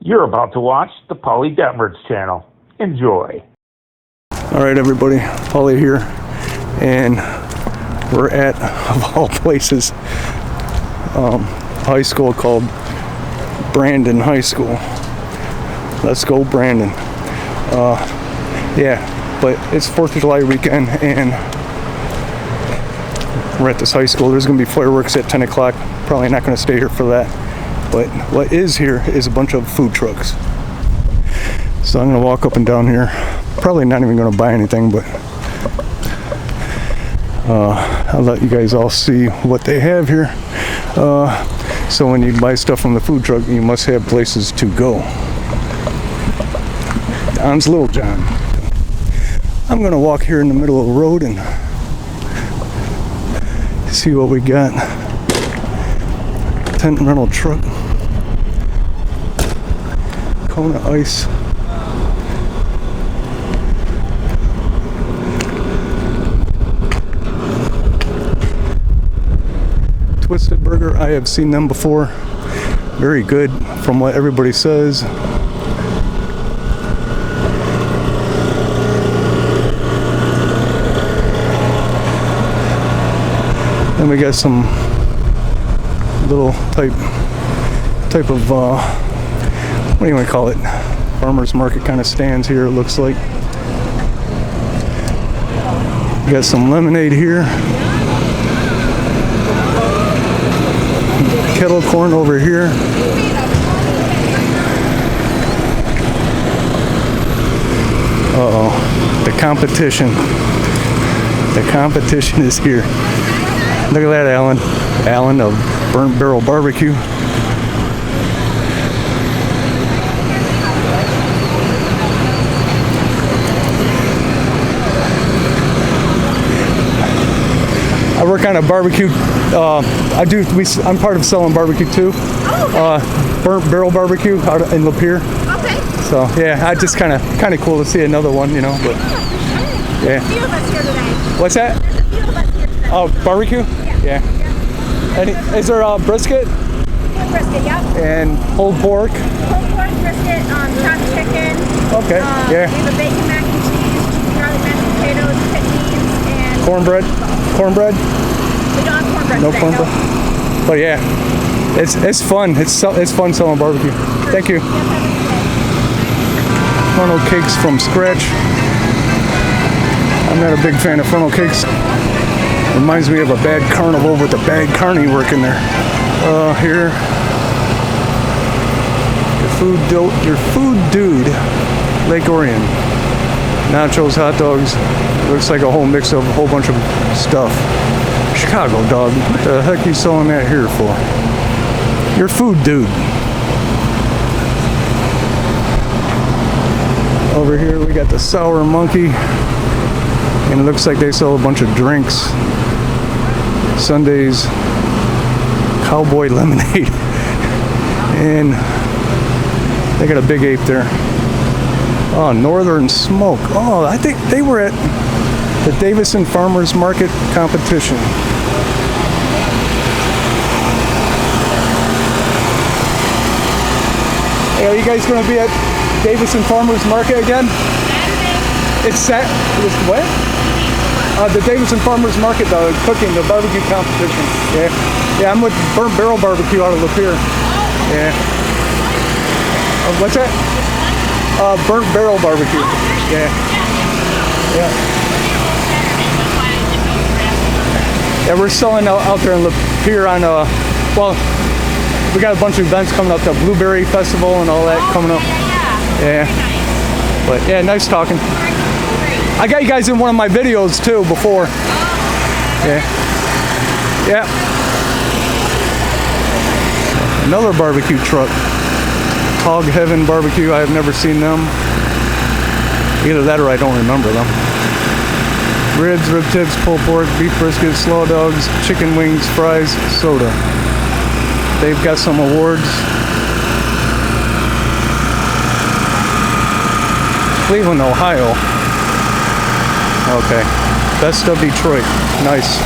You're about to watch the Paulie Detmers channel. Enjoy. All right, everybody, Paulie here, and we're at, of all places, high school called Brandon High School. Let's go, Brandon. Yeah, but it's 4th of July weekend, and we're at this high school. There's going to be fireworks at 10 o'clock. Probably not going to stay here for that. But what is here is a bunch of food trucks. So I'm going to walk up and down here. Probably not even going to buy anything, but I'll let you guys all see what they have here. So when you buy stuff from the food truck, you must have places to go. Don's Little John. I'm going to walk here in the middle of the road and see what we got. Tent rental truck. Kona Ice. Twisted Burger, I have seen them before. Very good from what everybody says. Then we got some little type of what do you want to call it? Farmers market kind of stands here, it looks like. We got some lemonade here. Kettle corn over here. Uh-oh, the competition. The competition is here. Look at that, Alan. Alan of Burnt Barrel Barbecue. I work on a barbecue. I'm part of Selling Barbecue too. Oh, okay. Burnt Barrel Barbecue out in Lapeer. Okay. So yeah, I just kind of cool to see another one, you know. But yeah. There's a few of us here today. What's that? There's a few of us here today. Oh, barbecue? Yeah. And is there brisket? Brisket, yep. And pulled pork? Pulled pork, brisket, chopped chicken. Okay. Yeah. We have a bacon mac and cheese, garlic mashed potatoes, kidneys, and cornbread. Cornbread? We don't have cornbread. No today, cornbread. No. But yeah, it's fun. It's fun selling barbecue. Sure. Thank you. Funnel cakes from scratch. I'm not a big fan of funnel cakes. Reminds me of a bad carnival with a bad carny working there. Here, your food dude, Lake Orion. Nachos, hot dogs. Looks like a whole mix of a whole bunch of stuff. Chicago dog. What the heck are you selling that here for? Your food dude. Over here we got the Sour Monkey. And it looks like they sell a bunch of drinks. Sundays, Cowboy Lemonade, and they got a Big Ape there. Oh, Northern Smoke. Oh, I think they were at the Davison Farmers Market competition. Hey, are you guys going to be at Davison Farmers Market again? It's set. It's what? The Davison Farmers Market, cooking, the barbecue competition. Yeah, I'm with Burnt Barrel Barbecue out of Lapeer. Yeah. What's that? Burnt Barrel Barbecue. Yeah. Yeah, we're selling out there in Lapeer on well, we got a bunch of events coming up, the Blueberry Festival and all that coming up. Yeah. But yeah, nice talking. I got you guys in one of my videos too before. Yeah. Another barbecue truck. Hog Heaven Barbecue. I have never seen them. Either that or I don't remember them. Ribs, rib tips, pulled pork, beef brisket, slaw dogs, chicken wings, fries, soda. They've got some awards. Cleveland, Ohio. Okay. Best of Detroit. Nice.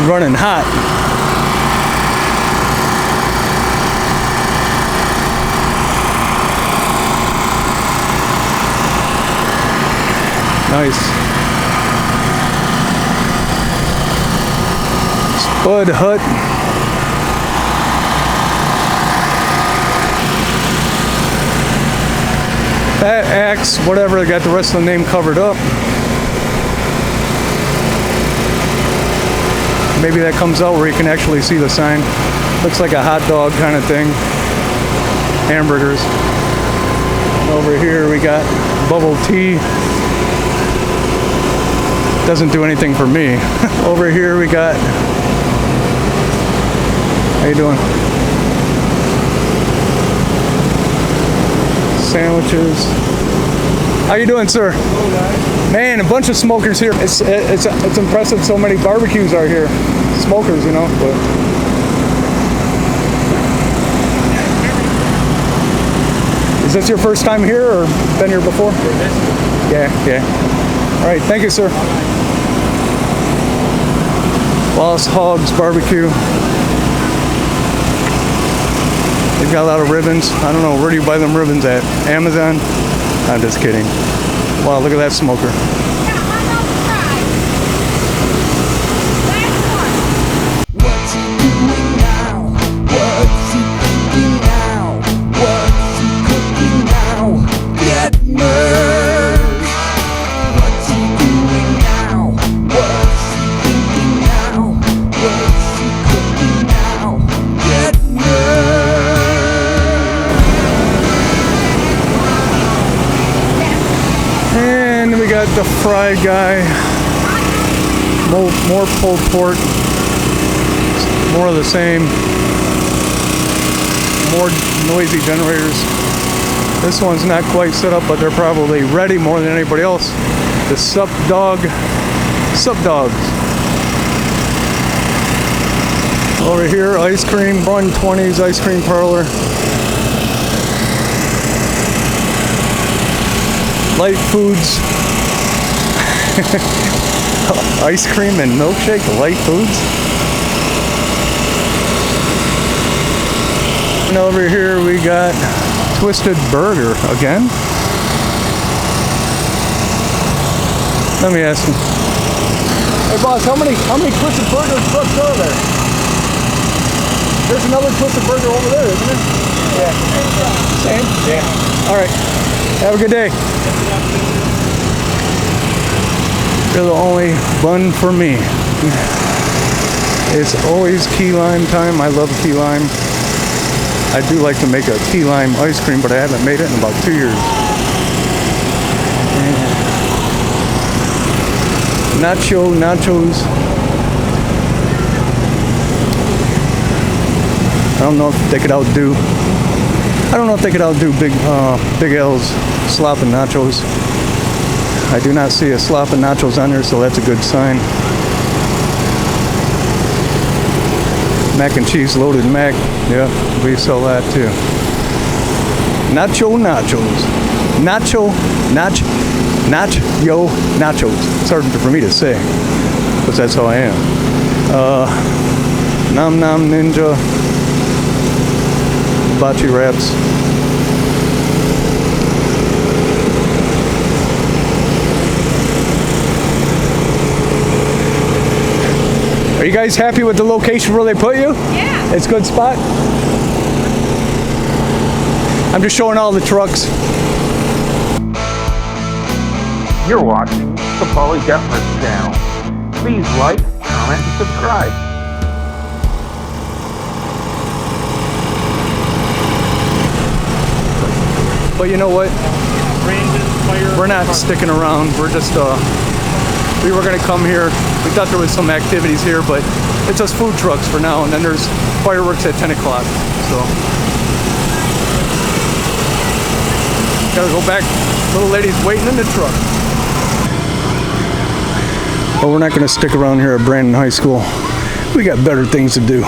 running hot. Nice. Spud Hut. That Axe, whatever, they got the rest of the name covered up. Maybe that comes out where you can actually see the sign. Looks like a hot dog kind of thing. Hamburgers. And over here we got bubble tea. Doesn't do anything for me. Over here we got, how you doing? Sandwiches. How you doing, sir? Hello, guys. Man, a bunch of smokers here. It's impressive so many barbecues are here. Smokers, you know. But. Is this your first time here or been here before? Yeah, yeah. All right, thank you, sir. Lost Hogs Barbecue. They've got a lot of ribbons. I don't know, where do you buy them ribbons at? Amazon? I'm just kidding. Wow, look at that smoker. What's he doing now? What's he thinking now? What's he cooking now? Get merged. What's he doing now? What's he thinking now? What's he cooking now? Get merged. And we got the fry guy. More pulled pork. More of the same. More noisy generators. This one's not quite set up, but they're probably ready more than anybody else. The Sup Dogs. Over here, ice cream, 120s ice cream parlor. Light Foods. Ice cream and milkshake, Light Foods. And over here we got Twisted Burger again. Let me ask you. Hey boss, how many Twisted Burger trucks are there? There's another Twisted Burger over there, isn't there? Yeah. Same? Yeah. All right. Have a good day. You're the only bun for me. It's always key lime time. I love key lime. I do like to make a key lime ice cream, but I haven't made it in about 2 years. Nachos. I don't know if they could outdo. Big L's slopping nachos. I do not see a slopping nachos on there, so that's a good sign. Mac and cheese loaded mac. Yeah, we sell that too. Nachos. It's hard for me to say, but that's how I am. Nom Nom Ninja. Hibachi wraps. Are you guys happy with the location where they put you? Yeah. It's a good spot? I'm just showing all the trucks. You're watching the Paulie Detmers channel. Please like, comment, and subscribe. But you know what? We're not sticking around. We're just, we were gonna come here. We thought there was some activities here, but it's just food trucks for now, and then there's fireworks at 10 o'clock, so. Gotta go back. Little lady's waiting in the truck. But we're not gonna stick around here at Brandon High School. We got better things to do.